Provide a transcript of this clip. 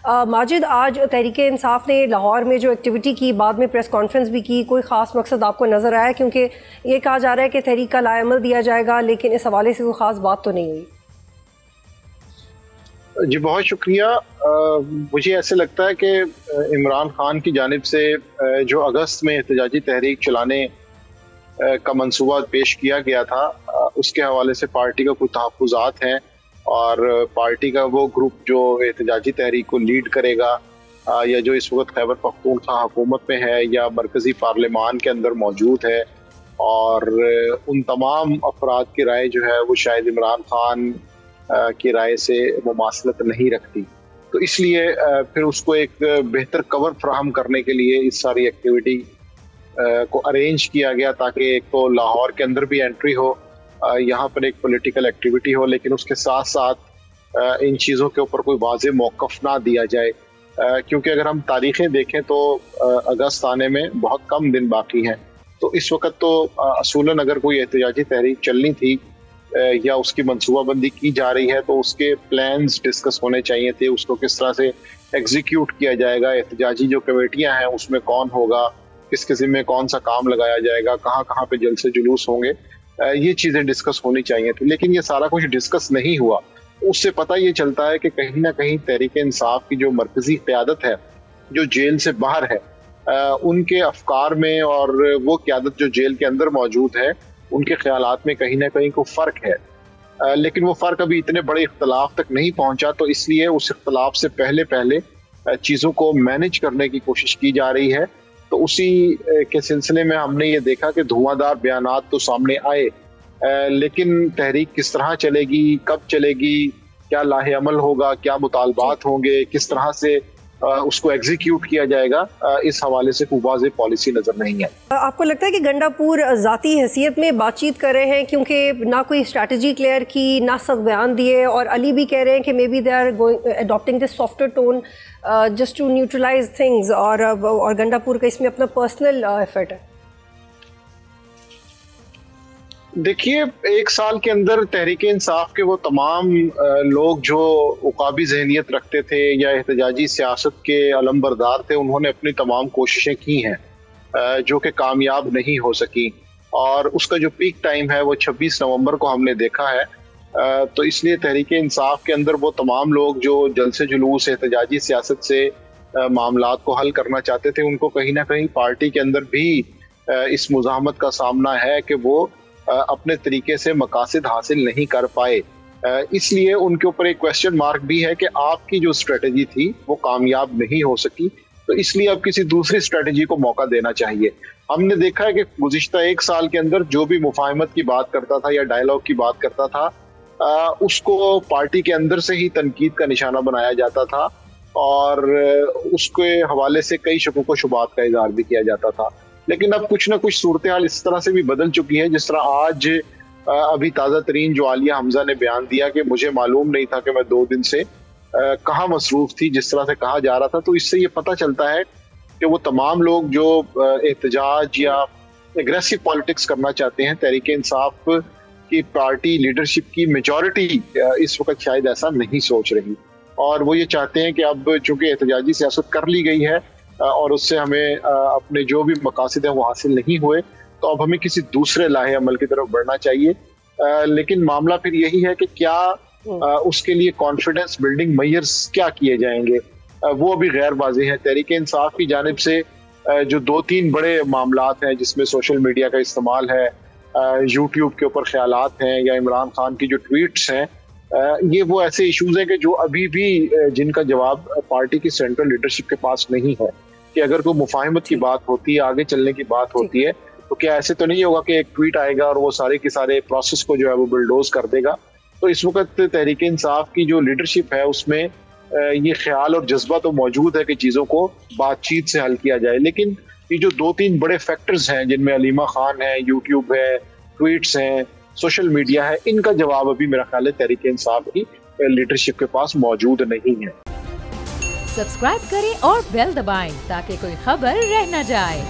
ماجد، آج تحریک انصاف نے لاہور میں جو ایکٹیویٹی کی، بعد میں پریس کانفرنس بھی کی، کوئی خاص مقصد آپ کو نظر آیا؟ کیونکہ یہ کہا جا رہا ہے کہ تحریک کا لائحہ دیا جائے گا، لیکن اس حوالے سے کوئی خاص بات تو نہیں ہوئی۔ جی بہت شکریہ۔ مجھے ایسے لگتا ہے کہ عمران خان کی جانب سے جو اگست میں احتجاجی تحریک چلانے کا منصوبہ پیش کیا گیا تھا، اس کے حوالے سے پارٹی کا کچھ تحفظات ہیں، اور پارٹی کا وہ گروپ جو احتجاجی تحریک کو لیڈ کرے گا، یا جو اس وقت خیبر پختونخوا حکومت میں ہے یا مرکزی پارلیمان کے اندر موجود ہے، اور ان تمام افراد کی رائے جو ہے وہ شاید عمران خان کی رائے سے مماثلت نہیں رکھتی، تو اس لیے پھر اس کو ایک بہتر کور فراہم کرنے کے لیے اس ساری ایکٹیویٹی کو ارینج کیا گیا، تاکہ ایک تو لاہور کے اندر بھی انٹری ہو، یہاں پر ایک پولیٹیکل ایکٹیویٹی ہو، لیکن اس کے ساتھ ساتھ ان چیزوں کے اوپر کوئی واضح موقف نہ دیا جائے، کیونکہ اگر ہم تاریخیں دیکھیں تو اگست آنے میں بہت کم دن باقی ہیں، تو اس وقت تو اصولاً اگر کوئی احتجاجی تحریک چلنی تھی یا اس کی منصوبہ بندی کی جا رہی ہے تو اس کے پلانز ڈسکس ہونے چاہیے تھے، اس کو کس طرح سے ایگزیکیوٹ کیا جائے گا، احتجاجی جو کمیٹیاں ہیں اس میں کون ہوگا، کس قسم میں کون سا کام لگایا جائے گا، کہاں کہاں پہ جلسے جلوس ہوں گے، یہ چیزیں ڈسکس ہونی چاہیے تھی، لیکن یہ سارا کچھ ڈسکس نہیں ہوا۔ اس سے پتہ یہ چلتا ہے کہ کہیں نہ کہیں تحریک انصاف کی جو مرکزی قیادت ہے جو جیل سے باہر ہے، ان کے افکار میں اور وہ قیادت جو جیل کے اندر موجود ہے ان کے خیالات میں کہیں نہ کہیں کوئی فرق ہے، لیکن وہ فرق ابھی اتنے بڑے اختلاف تک نہیں پہنچا، تو اس لیے اس اختلاف سے پہلے چیزوں کو مینج کرنے کی کوشش کی جا رہی ہے۔ تو اسی کے سلسلے میں ہم نے یہ دیکھا کہ دھواں دار بیانات تو سامنے آئے، لیکن تحریک کس طرح چلے گی، کب چلے گی، کیا لاہ عمل ہوگا، کیا مطالبات ہوں گے، کس طرح سے اس کو ایگزیکیوٹ کیا جائے گا، اس حوالے سے کوئی واضح پالیسی نظر نہیں ہے۔ آپ کو لگتا ہے کہ گنڈا پور ذاتی حیثیت میں بات چیت کر رہے ہیں، کیونکہ نہ کوئی اسٹریٹجی کلیئر کی، نہ سخت بیان دیے، اور علی بھی کہہ رہے ہیں کہ maybe they are adapting this softer tone just to neutralise things, اور گنڈا پور کا اس میں اپنا پرسنل ایفرٹ ہے؟ دیکھیے، ایک سال کے اندر تحریک انصاف کے وہ تمام لوگ جو عقابی ذہنیت رکھتے تھے یا احتجاجی سیاست کے علمبردار تھے، انہوں نے اپنی تمام کوششیں کی ہیں جو کہ کامیاب نہیں ہو سکی، اور اس کا جو پیک ٹائم ہے وہ 26 نومبر کو ہم نے دیکھا ہے۔ تو اس لیے تحریک انصاف کے اندر وہ تمام لوگ جو جلسے جلوس احتجاجی سیاست سے معاملات کو حل کرنا چاہتے تھے، ان کو کہیں نہ کہیں پارٹی کے اندر بھی اس مزاحمت کا سامنا ہے کہ وہ اپنے طریقے سے مقاصد حاصل نہیں کر پائے، اس لیے ان کے اوپر ایک کویسچن مارک بھی ہے کہ آپ کی جو اسٹریٹجی تھی وہ کامیاب نہیں ہو سکی، تو اس لیے اب کسی دوسری اسٹریٹجی کو موقع دینا چاہیے۔ ہم نے دیکھا ہے کہ گزشتہ ایک سال کے اندر جو بھی مفاہمت کی بات کرتا تھا یا ڈائیلاگ کی بات کرتا تھا، اس کو پارٹی کے اندر سے ہی تنقید کا نشانہ بنایا جاتا تھا، اور اس کے حوالے سے کئی شکوک و شبہات کا اظہار بھی کیا جاتا تھا، لیکن اب کچھ نہ کچھ صورتحال اس طرح سے بھی بدل چکی ہے، جس طرح آج ابھی تازہ ترین جو عالیہ حمزہ نے بیان دیا کہ مجھے معلوم نہیں تھا کہ میں 2 دن سے کہاں مصروف تھی، جس طرح سے کہا جا رہا تھا، تو اس سے یہ پتہ چلتا ہے کہ وہ تمام لوگ جو احتجاج یا اگریسو پالیٹکس کرنا چاہتے ہیں، تحریک انصاف کی پارٹی لیڈرشپ کی میجورٹی اس وقت شاید ایسا نہیں سوچ رہی، اور وہ یہ چاہتے ہیں کہ اب چونکہ احتجاجی سیاست کر لی گئی ہے اور اس سے ہمیں اپنے جو بھی مقاصد ہیں وہ حاصل نہیں ہوئے، تو اب ہمیں کسی دوسرے لاہے عمل کی طرف بڑھنا چاہیے، لیکن معاملہ پھر یہی ہے کہ کیا اس کے لیے کانفیڈنس بلڈنگ میئرز کیا کیے جائیں گے، وہ ابھی غیر واضح ہے۔ تحریک انصاف کی جانب سے جو 2-3 بڑے معاملات ہیں، جس میں سوشل میڈیا کا استعمال ہے، یوٹیوب کے اوپر خیالات ہیں، یا عمران خان کی جو ٹویٹس ہیں، یہ وہ ایسے ایشوز ہیں کہ جو ابھی بھی جن کا جواب پارٹی کی سینٹرل لیڈرشپ کے پاس نہیں ہے، کہ اگر کوئی مفاہمت کی بات ہوتی ہے، آگے چلنے کی بات ہوتی ہے، تو کیا ایسے تو نہیں ہوگا کہ ایک ٹویٹ آئے گا اور وہ سارے کے سارے پروسیس کو جو ہے وہ بلڈوز کر دے گا۔ تو اس وقت تحریک انصاف کی جو لیڈرشپ ہے اس میں یہ خیال اور جذبہ تو موجود ہے کہ چیزوں کو بات چیت سے حل کیا جائے، لیکن یہ جو 2-3 بڑے فیکٹرز ہیں، جن میں علیمہ خان ہے، یوٹیوب ہے، ٹویٹس ہیں، سوشل میڈیا ہے، ان کا جواب ابھی میرا خیال ہے تحریک انصاف کی لیڈرشپ کے پاس موجود نہیں ہے۔ سبسکرائب کریں اور بیل دبائیں تاکہ کوئی خبر رہ نہ جائے۔